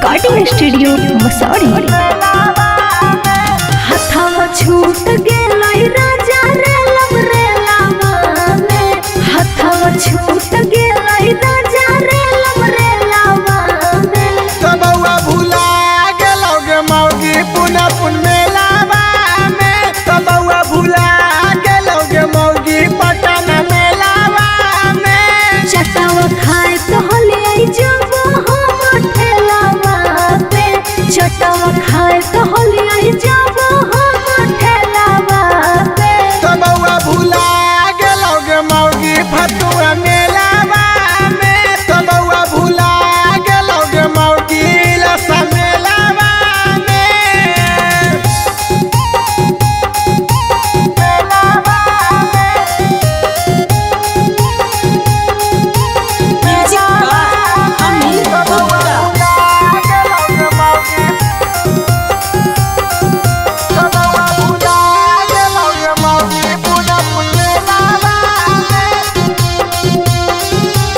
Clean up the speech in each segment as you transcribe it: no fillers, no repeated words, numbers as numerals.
Recording studio Mussoorie. हथवा छूट गेलै राजा रे लमरे लावा में, हथवा छूट गेलै राजा रे लमरे लावा में। तो बउआ भुला गेलौगे मौगी पुनः पुन मेलावा में, तो बउआ भुला गेलौगे मौगी पटन मेलावा में। चटावा खाए तो हलिया जब हम ठेलावा पे, चटावा खाए तो हलिया जब हम ठेलावा पे। तो बउआ भुला गेलौगे मौगी फतुआ मेलावा में, तो बउआ भुला गेलौगे मौगी लसा मेलावा में।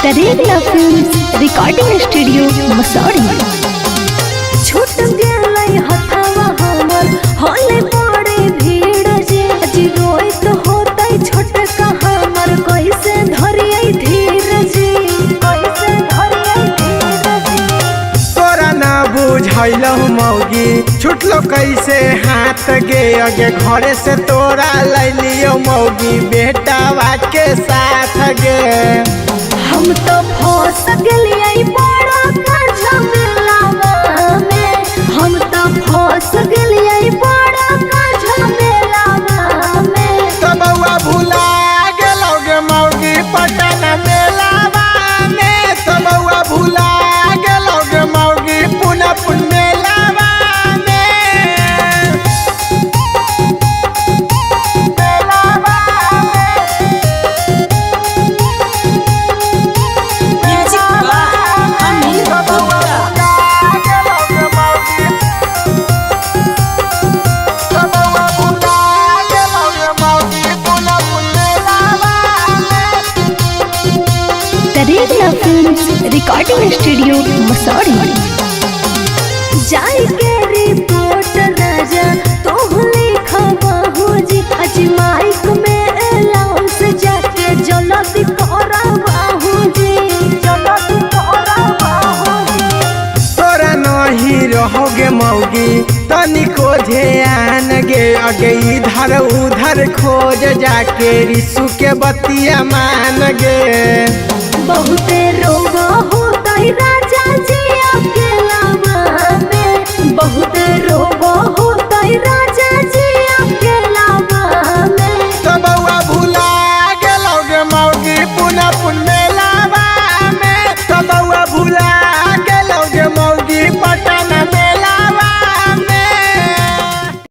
तरेगला फिल्म्स रिकॉर्डिंग स्टूडियो मसौरी। छूट गेलै हथवा हमर होले बड़े भीड़ जे, अजी रोई तो होतै छोटका हमर कैसे धरियै धीर जी, कैसे धरियै धीर जी। तोरा ना बुझैलहु मौगी छुटलो कैसे हाथ गे, अगे घरे से तोरा लैलियो मौगी बेटावा के साथ गे। हम तो फंस गेलियै बड़ा का झमेलावा में, हम तो फंस गेलियै बड़ा का झमेलावा में। तो बउआ भुला गेलौगे मौगी पटन मेलावा में, तो बउआ भुला गेलौगे मौगी पुनः पुन मेलावा में। तरेगला फिल्म्स रिकॉर्डिंग स्टूडियो मसौरी। जाई के रिपोर्ट राजा तोह लिखा बाबूजी, आज माइक में अलाउंस जाके जल्दी करा बाबूजी, जल्दी करा बाबूजी। तोरा नहीं रहोगे मौगी तनिको ध्यान गे, अगे इधर उधर खोज जाके रिसु के बतिया मान गे। बहुते रोग होता राजा